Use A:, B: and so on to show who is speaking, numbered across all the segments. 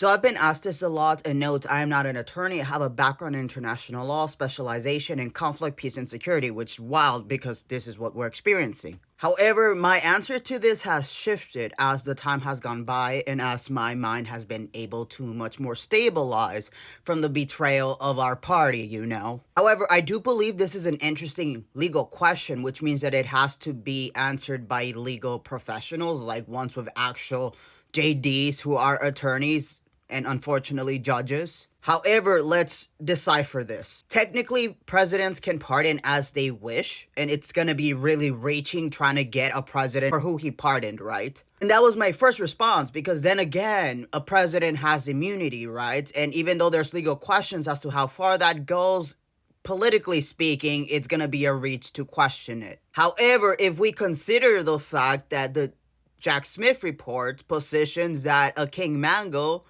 A: So I've been asked this a lot, and note, I am not an attorney. I have a background in international law, specialization in conflict, peace, and security, which is wild because this is what we're experiencing. However, my answer to this has shifted as the time has gone by and as my mind has been able to much more stabilize from the betrayal of our party. However, I do believe this is an interesting legal question, which means that it has to be answered by legal professionals, like ones with actual JDs who are attorneys and unfortunately judges. However, let's decipher this. Technically, presidents can pardon as they wish, and it's gonna be really reaching trying to get a president for who he pardoned, right? And that was my first response, because then again, a president has immunity, right? And even though there's legal questions as to how far that goes, politically speaking, it's gonna be a reach to question it. However, if we consider the fact that the Jack Smith report positions that a King Mango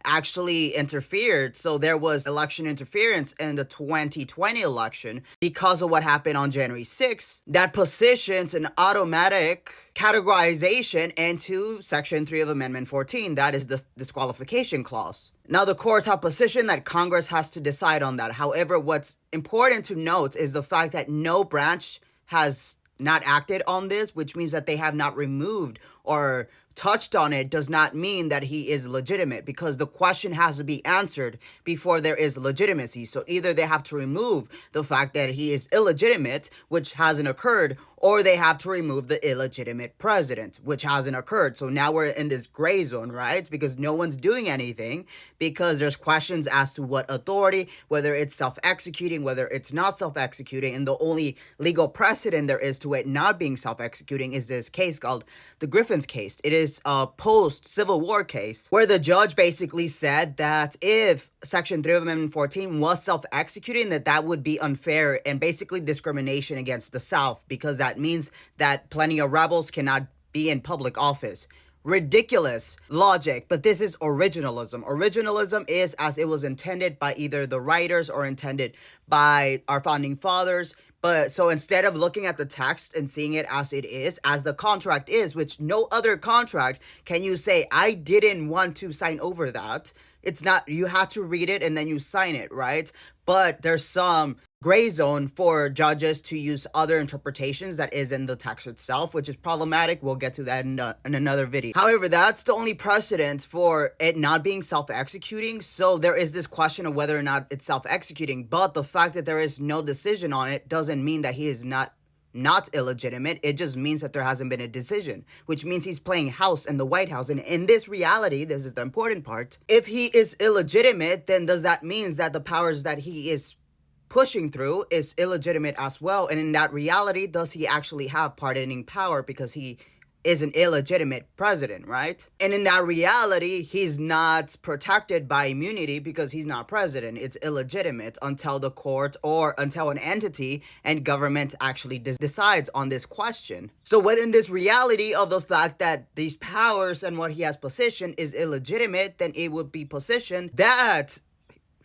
A: actually interfered. So there was election interference in the 2020 election because of what happened on January 6th. That positions an automatic categorization into Section 3 of Amendment 14. That is the disqualification clause. Now, the courts have positioned that Congress has to decide on that. However, what's important to note is the fact that no branch has not acted on this, which means that they have not removed or touched on it, does not mean that he is legitimate, because the question has to be answered before there is legitimacy. So either they have to remove the fact that he is illegitimate, which hasn't occurred, or they have to remove the illegitimate president, which hasn't occurred. So now we're in this gray zone, right? Because no one's doing anything, because there's questions as to what authority, whether it's self-executing, whether it's not self-executing, and the only legal precedent there is to it not being self-executing is this case called the Griffin's case. It is a post-Civil War case where the judge basically said that if Section 3 of Amendment 14 was self-executing, that would be unfair and basically discrimination against the South, because that means that plenty of rebels cannot be in public office. Ridiculous logic, but this is originalism. Originalism is as it was intended by either the writers or intended by our founding fathers. But so instead of looking at the text and seeing it as it is, as the contract is, which no other contract can you say, I didn't want to sign over that. It's not, you have to read it and then you sign it, right? But there's some gray zone for judges to use other interpretations that is in the text itself, which is problematic. We'll get to that in another video. However, that's the only precedent for it not being self-executing. So there is this question of whether or not it's self-executing, but the fact that there is no decision on it doesn't mean that he is not illegitimate. It just means that there hasn't been a decision, which means he's playing house in the White House. And in this reality, this is the important part, if he is illegitimate, then does that mean that the powers that he is pushing through is illegitimate as well? And in that reality, does he actually have pardoning power because he is an illegitimate president, right? And in that reality, he's not protected by immunity because he's not president. It's illegitimate until the court or until an entity and government actually decides on this question. So within this reality of the fact that these powers and what he has positioned is illegitimate, then it would be positioned that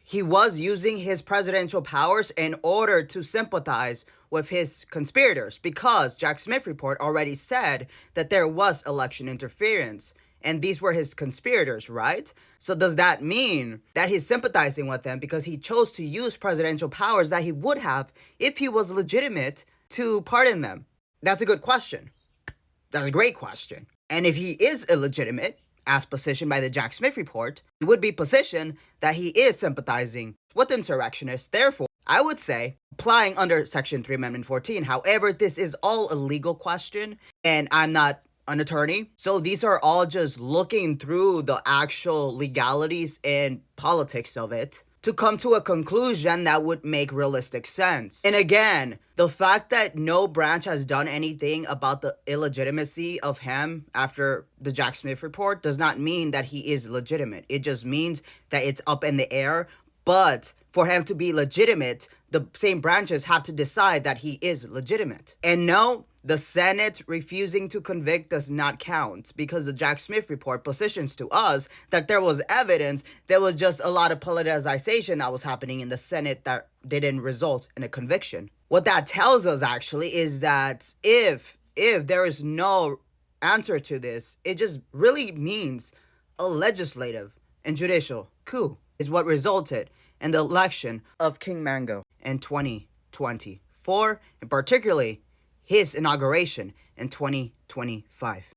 A: he was using his presidential powers in order to sympathize with his conspirators, because Jack Smith report already said that there was election interference and these were his conspirators, right? So does that mean that he's sympathizing with them because he chose to use presidential powers that he would have if he was legitimate to pardon them? That's a good question. That's a great question. And if he is illegitimate, as positioned by the Jack Smith report, it would be positioned that he is sympathizing with insurrectionists. Therefore, I would say, applying under Section 3 Amendment 14. However, this is all a legal question, and I'm not an attorney. So these are all just looking through the actual legalities and politics of it to come to a conclusion that would make realistic sense. And again, the fact that no branch has done anything about the illegitimacy of him after the Jack Smith report does not mean that he is legitimate. It just means that it's up in the air. But for him to be legitimate, the same branches have to decide that he is legitimate. And no, the Senate refusing to convict does not count, because the Jack Smith report positions to us that there was evidence. There was just a lot of politicization that was happening in the Senate that didn't result in a conviction. What that tells us actually is that if there is no answer to this, it just really means a legislative and judicial coup is what resulted in the election of King Mango in 2024, and particularly his inauguration in 2025.